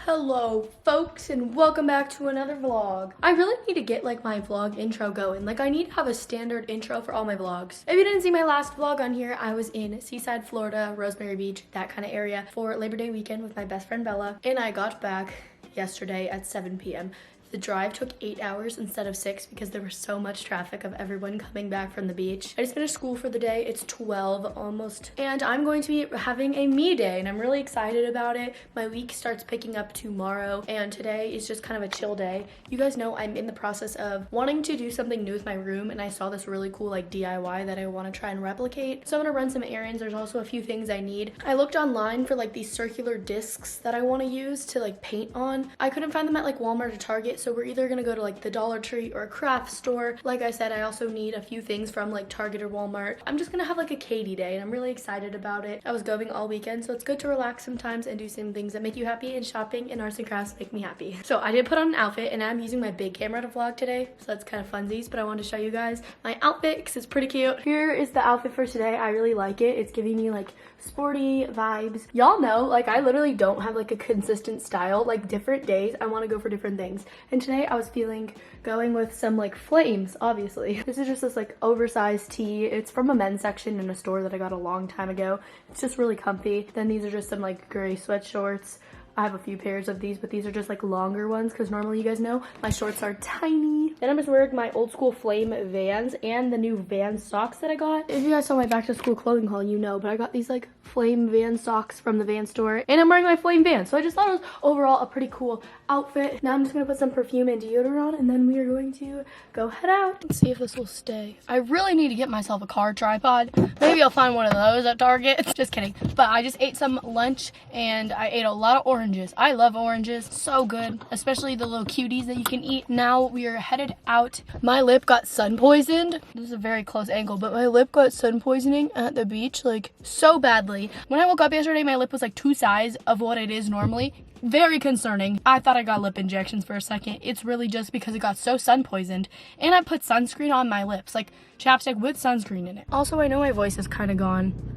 Hello folks, and welcome back to another vlog. I really need to get like my vlog intro going. Like I need to have a standard intro for all my vlogs. If you didn't see my last vlog on here, I was in Seaside, Florida, Rosemary Beach, that kind of area for Labor Day weekend with my best friend Bella. And I got back yesterday at 7 p.m. The drive took 8 hours instead of 6 because there was so much traffic of everyone coming back from the beach. I just finished school for the day. It's 12 almost. And I'm going to be having a me day and I'm really excited about it. My week starts picking up tomorrow and today is just kind of a chill day. You guys know I'm in the process of wanting to do something new with my room and I saw this really cool like DIY that I want to try and replicate. So I'm gonna run some errands. There's also a few things I need. I looked online for like these circular discs that I want to use to like paint on. I couldn't find them at like Walmart or Target, so we're either gonna go to like the Dollar Tree or a craft store. Like I said, I also need a few things from like Target or Walmart. I'm just gonna have like a Caiti day and I'm really excited about it. I was going all weekend, so it's good to relax sometimes and do some things that make you happy, and shopping and arts and crafts make me happy. So I did put on an outfit and I'm using my big camera to vlog today, so that's kind of funsies, but I wanted to show you guys my outfit because it's pretty cute. Here is the outfit for today. I really like it. It's giving me like sporty vibes. Y'all know, like I literally don't have like a consistent style. Like different days I want to go for different things, and today I was feeling going with some like flames, obviously. This is just this like oversized tee. It's from a men's section in a store that I got a long time ago. It's just really comfy. Then these are just some like gray sweat shorts. I have a few pairs of these, but these are just like longer ones because normally you guys know my shorts are tiny. Then I'm just wearing my old school flame Vans and the new Vans socks that I got. If you guys saw my back to school clothing haul, you know, but I got these like flame Vans socks from the Vans store and I'm wearing my flame Vans. So I just thought it was overall a pretty cool outfit. Now I'm just gonna put some perfume and deodorant on and then we are going to go head out and see if this will stay. I really need to get myself a car tripod. Maybe I'll find one of those at Target. Just kidding. But I just ate some lunch and I ate a lot of oranges. I love oranges, so good, especially the little cuties that you can eat. Now we are headed out. My lip got sun poisoned. This is a very close angle, but my lip got sun poisoning at the beach like so badly. When I woke up yesterday, my lip was like 2 size of what it is normally. Very concerning. I thought I got lip injections for a second. It's really just because it got so sun poisoned, and I put sunscreen on my lips, like chapstick with sunscreen in it. Also, I know my voice is kind of gone.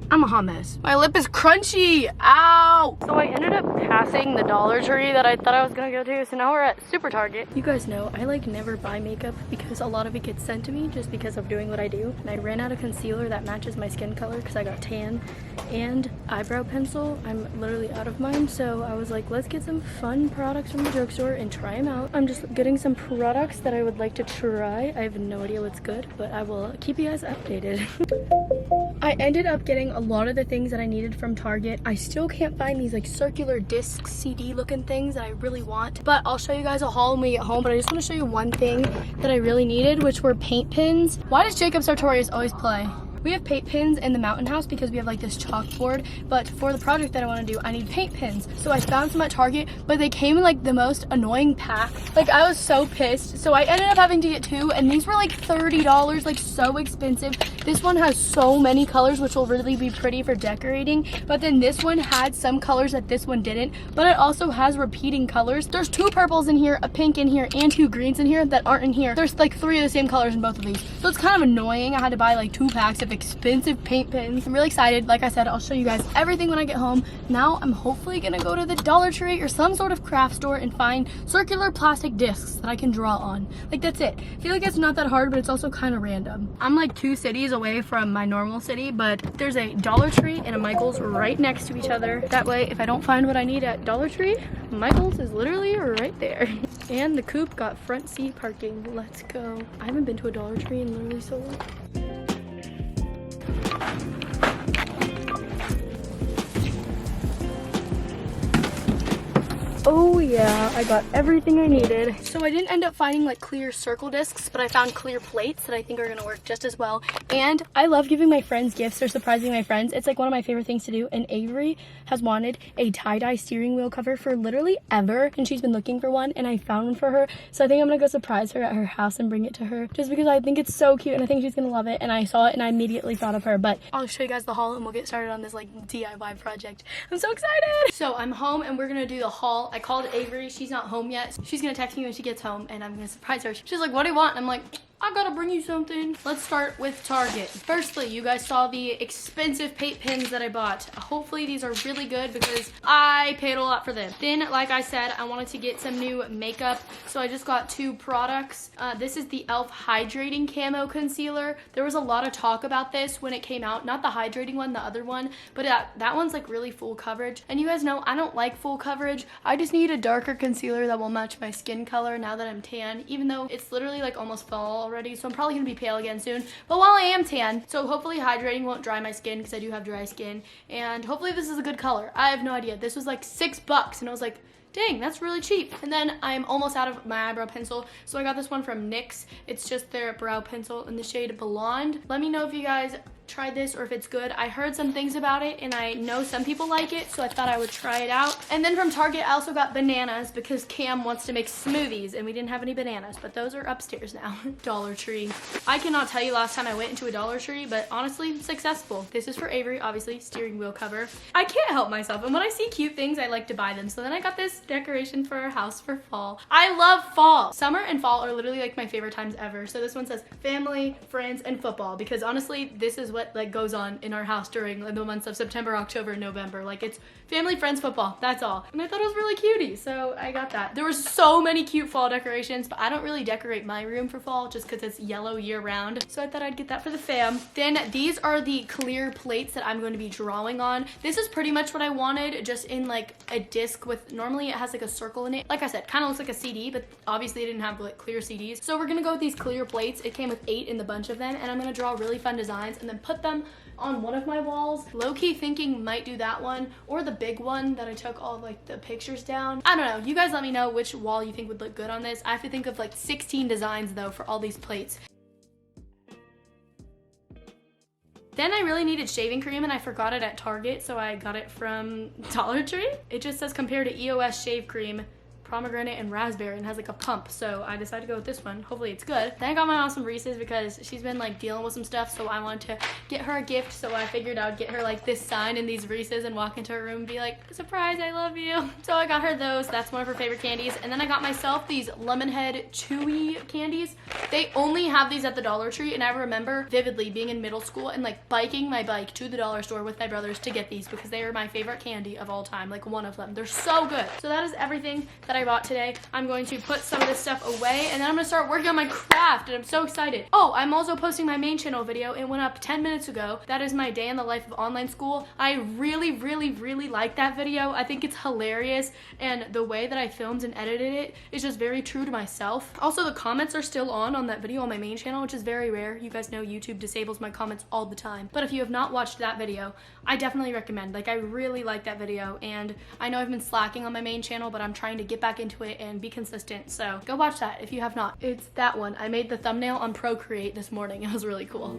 I'm a hot mess. My lip is crunchy. Ow! So I ended up passing the Dollar Tree that I thought I was gonna go to, so now we're at Super Target. You guys know I like never buy makeup because a lot of it gets sent to me just because of doing what I do. And I ran out of concealer that matches my skin color because I got tan, and eyebrow pencil. I'm literally out of mine, so I was like, let's get some fun products from the drugstore and try them out. I'm just getting some products that I would like to try. I have no idea what's good, but I will keep you guys updated. I ended up getting a lot of the things that I needed from Target. I still can't find these like circular disc CD looking things that I really want, but I'll show you guys a haul when we get home. But I just want to show you one thing that I really needed, which were paint pens. Why does Jacob Sartorius always play? We have paint pens in the mountain house because we have like this chalkboard, but for the project that I want to do, I need paint pens. So I found some at Target, but they came in like the most annoying pack. Like I was so pissed. So I ended up having to get 2, and these were like $30, like so expensive. This one has so many colors, which will really be pretty for decorating. But then this one had some colors that this one didn't, but it also has repeating colors. There's 2 purples in here, a pink in here, and 2 greens in here that aren't in here. There's like 3 of the same colors in both of these. So it's kind of annoying. I had to buy like 2 packs of expensive paint pens. I'm really excited. Like I said, I'll show you guys everything when I get home. Now I'm hopefully gonna go to the Dollar Tree or some sort of craft store and find circular plastic discs that I can draw on. Like that's it. I feel like it's not that hard, but it's also kind of random. I'm like 2 cities away from my normal city, but there's a Dollar Tree and a Michael's right next to each other. That way, if I don't find what I need at Dollar Tree, Michael's is literally right there. And the coupe got front seat parking. Let's go. I haven't been to a Dollar Tree in literally so long. Oh yeah, I got everything I needed. So I didn't end up finding like clear circle discs, but I found clear plates that I think are gonna work just as well. And I love giving my friends gifts or surprising my friends. It's like one of my favorite things to do. And Avery has wanted a tie-dye steering wheel cover for literally ever, and she's been looking for one, and I found one for her. So I think I'm gonna go surprise her at her house and bring it to her just because I think it's so cute and I think she's gonna love it. And I saw it and I immediately thought of her. But I'll show you guys the haul and we'll get started on this like DIY project. I'm so excited. So I'm home and we're gonna do the haul. I called Avery. She's not home yet. She's gonna text me when she gets home and I'm gonna surprise her. She's like, what do you want? And I'm like, I gotta bring you something. Let's start with Target. Firstly, you guys saw the expensive paint pens that I bought. Hopefully these are really good because I paid a lot for them. Then, like I said, I wanted to get some new makeup, so I just got 2 products. This is the e.l.f. Hydrating Camo Concealer. There was a lot of talk about this when it came out. Not the hydrating one, the other one, but that one's like really full coverage. And you guys know I don't like full coverage. I just need a darker concealer that will match my skin color now that I'm tan, even though it's literally like almost fall already, so I'm probably gonna be pale again soon. But while I am tan, so hopefully hydrating won't dry my skin because I do have dry skin, and hopefully this is a good color. I have no idea. This was like $6 and I was like, dang, that's really cheap. And then I'm almost out of my eyebrow pencil, so I got this one from NYX. It's just their brow pencil in the shade Blonde. Let me know if you guys tried this or if it's good. I heard some things about it and I know some people like it, so I thought I would try it out. And then from Target, I also got bananas because Cam wants to make smoothies and we didn't have any bananas, but those are upstairs now. Dollar Tree. I cannot tell you last time I went into a Dollar Tree, but honestly, successful. This is for Avery, obviously, steering wheel cover. I can't help myself, and when I see cute things, I like to buy them. So then I got this decoration for our house for fall. I love fall. Summer and fall are literally like my favorite times ever. So this one says family, friends, and football, because honestly, this is what like goes on in our house during the months of September, October, and November. Like, it's family, friends, football. That's all. And I thought it was really cutie, so I got that. There were so many cute fall decorations, but I don't really decorate my room for fall just because it's yellow year round. So I thought I'd get that for the fam. Then these are the clear plates that I'm going to be drawing on. This is pretty much what I wanted, just in like a disc with, normally it has like a circle in it. Like I said, kind of looks like a CD, but obviously it didn't have like clear CDs. So we're gonna go with these clear plates. It came with 8 in the bunch of them, and I'm gonna draw really fun designs and then put them on one of my walls. Low-key thinking might do that one or the big one that I took all like the pictures down. I don't know. You guys let me know which wall you think would look good on this. I have to think of like 16 designs though for all these plates. Then I really needed shaving cream and I forgot it at Target, so I got it from Dollar Tree. It just says compared to EOS shave cream, pomegranate and raspberry, and has like a pump, so I decided to go with this one. Hopefully it's good. Then I got my mom some Reese's because she's been like dealing with some stuff, so I wanted to get her a gift, so I figured I'd get her like this sign and these Reese's and walk into her room and be like, surprise, I love you. So I got her those. That's one of her favorite candies. And then I got myself these Lemonhead Chewy candies. They only have these at the Dollar Tree, and I remember vividly being in middle school and like biking my bike to the dollar store with my brothers to get these because they are my favorite candy of all time, like one of them. They're so good. So that is everything that I bought today. I'm going to put some of this stuff away, and then I'm gonna start working on my craft, and I'm so excited. Oh, I'm also posting my main channel video. It went up 10 minutes ago. That is my day in the life of online school. I really like that video. I think it's hilarious, and the way that I filmed and edited it is just very true to myself. Also, the comments are still on that video on my main channel, which is very rare. You guys know YouTube disables my comments all the time. But if you have not watched that video, I definitely recommend. Like, I really like that video, and I know I've been slacking on my main channel, but I'm trying to get back into it and be consistent, so go watch that if you have not. It's that one. I made the thumbnail on Procreate this morning. It was really cool.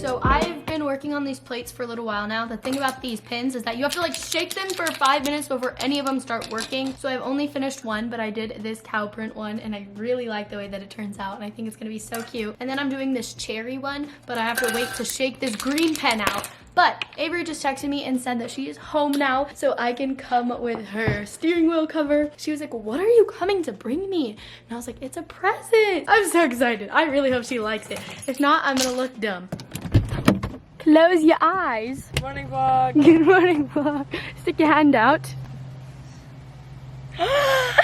So I've been working on these plates for a little while now. The thing about these pins is that you have to like shake them for 5 minutes before any of them start working. So I've only finished one, but I did this cow print one, and I really like the way that it turns out, and I think it's gonna be so cute. And then I'm doing this cherry one, but I have to wait to shake this green pen out. But Avery just texted me and said that she is home now, so I can come with her steering wheel cover. She was like, what are you coming to bring me? And I was like, it's a present. I'm so excited. I really hope she likes it. If not, I'm gonna look dumb. Close your eyes. Good morning, vlog. Good morning, vlog. Stick your hand out. You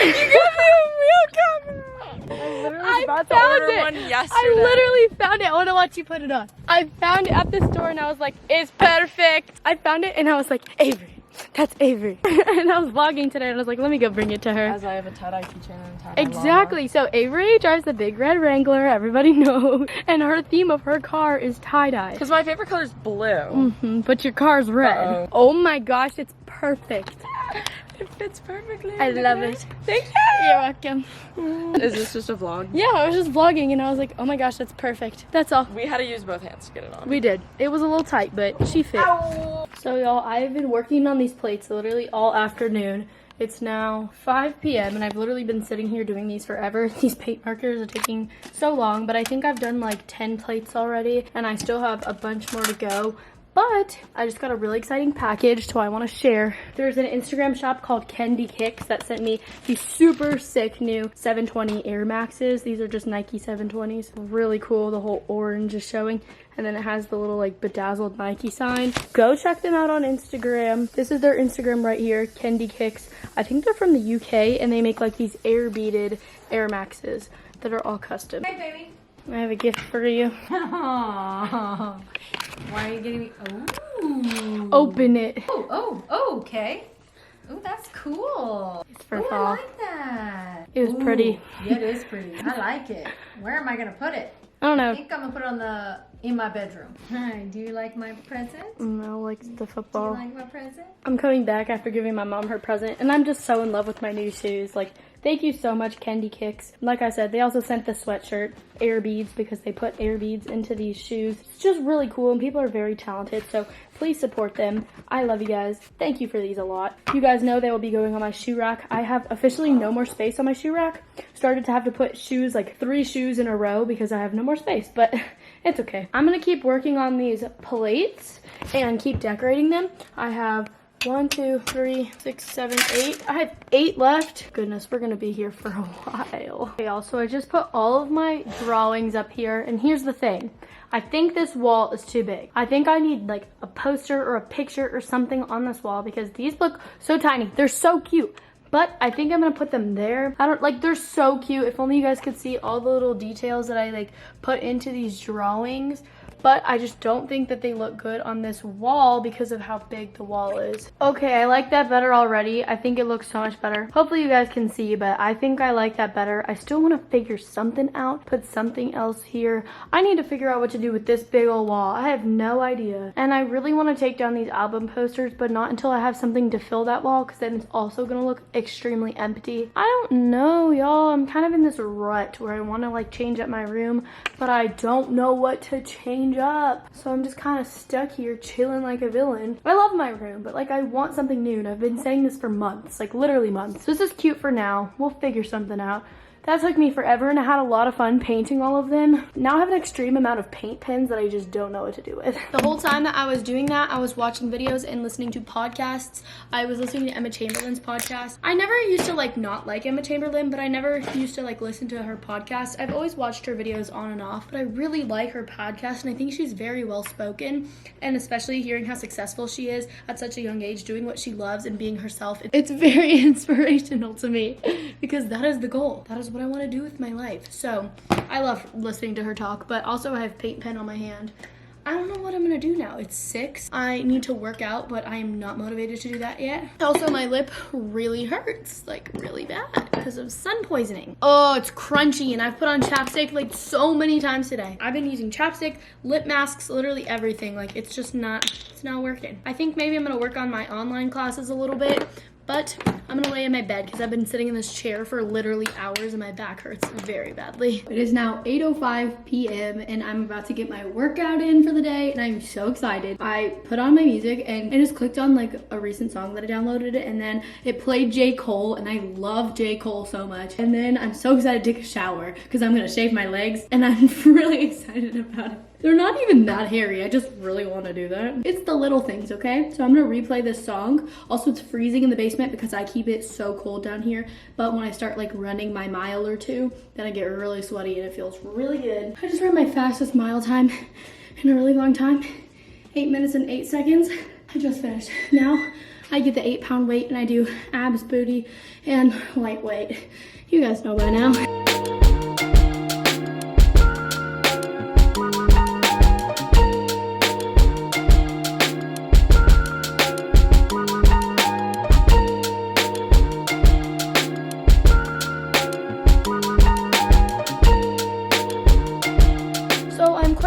gave me a real camera. I literally was about to order one yesterday. I literally found it. I want to watch you put it on. I found it at the store and I was like, it's perfect. I found it and I was like, Avery. That's Avery. And I was vlogging today and I was like, let me go bring it to her. As I have a tie-dye keychain and tie-dye Exactly. llama. So Avery drives the big red Wrangler, everybody knows. And her theme of her car is tie-dye. Because my favorite color is blue. But your car's red. Uh-oh. Oh my gosh, it's perfect. It fits perfectly. I love it. Thank you. You're welcome. Is this just a vlog? Yeah, I was just vlogging and I was like, oh my gosh, that's perfect. That's all. We had to use both hands to get it on. We did. It was a little tight, but she fit. Ow. So y'all, I've been working on these plates literally all afternoon. It's now 5 p.m. and I've literally been sitting here doing these forever. These paint markers are taking so long, but I think I've done like 10 plates already and I still have a bunch more to go. But I just got a really exciting package, so I want to share. There's an Instagram shop called Candy Kicks that sent me these super sick new 720 Air Maxes. These are just Nike 720s. Really cool. The whole orange is showing. And then it has the little like bedazzled Nike sign. Go check them out on Instagram. This is their Instagram right here, Candy Kicks. I think they're from the UK and they make like these air beaded Air Maxes that are all custom. Hey, baby. I have a gift for you. Aww. Why are you getting me? Oh. Open it. Oh, okay. Oh, that's cool. It's for Ooh, fall. I like that. It was pretty. Yeah, it is pretty. I like it. Where am I gonna put it? I don't I know. think I'm gonna put it in my bedroom. Hi, do you like my present? No, like the Do you football. like my present? I'm coming back after giving my mom her present, and I'm just so in love with my new shoes. Like, thank you so much, Candy Kicks. Like I said, they also sent the sweatshirt, air beads, because they put air beads into these shoes. It's just really cool, and people are very talented, so please support them. I love you guys. Thank you for these a lot. You guys know they will be going on my shoe rack. I have officially no more space on my shoe rack. Started to have to put shoes, like 3 shoes in a row, because I have no more space, but it's okay. I'm gonna keep working on these plates and keep decorating them. I have 1, 2, 3, 6, 7, 8. I have 8 left. Goodness, we're gonna be here for a while. Okay, also, I just put all of my drawings up here, and here's the thing. I think this wall is too big. I think I need like a poster or a picture or something on this wall because these look so tiny. They're so cute. But I think I'm gonna put them there. I don't like, they're so cute. If only you guys could see all the little details that I like put into these drawings. But I just don't think that they look good on this wall because of how big the wall is. Okay, I like that better already. I think it looks so much better. Hopefully you guys can see, but I think I like that better. I still want to figure something out, put something else here. I need to figure out what to do with this big old wall. I have no idea. And I really want to take down these album posters, but not until I have something to fill that wall, because then it's also going to look extremely empty. I don't know, y'all. I'm kind of in this rut where I want to like change up my room, but I don't know what to change up. So I'm just kind of stuck here chilling like a villain. I love my room, but like I want something new, and I've been saying this for months, like literally months. This is cute for now. We'll figure something out. That took me forever, and I had a lot of fun painting all of them. Now I have an extreme amount of paint pens that I just don't know what to do with. The whole time that I was doing that, I was watching videos and listening to podcasts. I was listening to Emma Chamberlain's podcast. I never used to like not like Emma Chamberlain, but I never used to like listen to her podcast. I've always watched her videos on and off, but I really like her podcast, and I think she's very well spoken, and especially hearing how successful she is at such a young age, doing what she loves and being herself. It's very inspirational to me because that is the goal. That is what I want to do with my life. So I love listening to her talk, but also I have paint pen on my hand. I don't know what I'm gonna do now. It's 6. I need to work out, but I am not motivated to do that yet. Also, my lip really hurts, like really bad, because of sun poisoning. Oh, it's crunchy, and I've put on chapstick like so many times today. I've been using chapstick, lip masks, literally everything. Like it's just not, it's not working. I think maybe I'm gonna work on my online classes a little bit, but I'm gonna lay in my bed because I've been sitting in this chair for literally hours and my back hurts very badly. It is now 8:05 p.m. and I'm about to get my workout in for the day, and I'm so excited. I put on my music and it just clicked on like a recent song that I downloaded, and then it played J. Cole, and I love J. Cole so much. And then I'm so excited to take a shower because I'm gonna shave my legs, and I'm really excited about it. They're not even that hairy. I just really want to do that. It's the little things, okay? So I'm going to replay this song. Also, it's freezing in the basement because I keep it so cold down here. But when I start like running my mile or two, then I get really sweaty and it feels really good. I just ran my fastest mile time in a really long time. 8 minutes and 8 seconds. I just finished. Now I get the 8-pound weight and I do abs, booty, and lightweight. You guys know by now.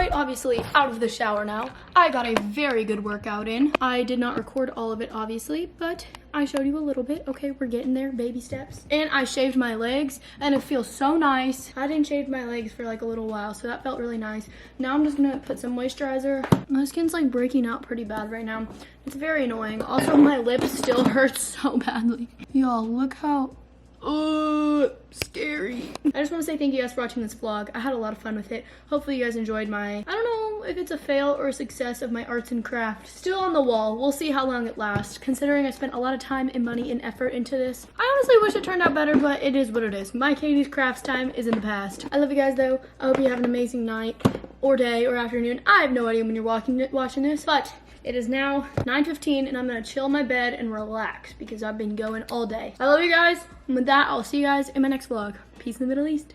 Obviously out of the shower now. I got a very good workout in. I did not record all of it obviously, but I showed you a little bit. Okay, we're getting there, baby steps. And I shaved my legs and it feels so nice. I didn't shave my legs for like a little while, so that felt really nice. Now I'm just gonna put some moisturizer. My skin's like breaking out pretty bad right now. It's very annoying. Also, my lips still hurt so badly. Y'all, look how scary. I just want to say thank you guys for watching this vlog. I had a lot of fun with it. Hopefully you guys enjoyed my, I don't know if it's a fail or a success of my arts and crafts. Still on the wall. We'll see how long it lasts, considering I spent a lot of time and money and effort into this. I honestly wish it turned out better, but it is what it is. My Katie's crafts time is in the past. I love you guys though. I hope you have an amazing night or day or afternoon. I have no idea when you're watching this, but it is now 9:15 and I'm gonna chill in my bed and relax because I've been going all day. I love you guys. And with that, I'll see you guys in my next vlog. Peace in the Middle East.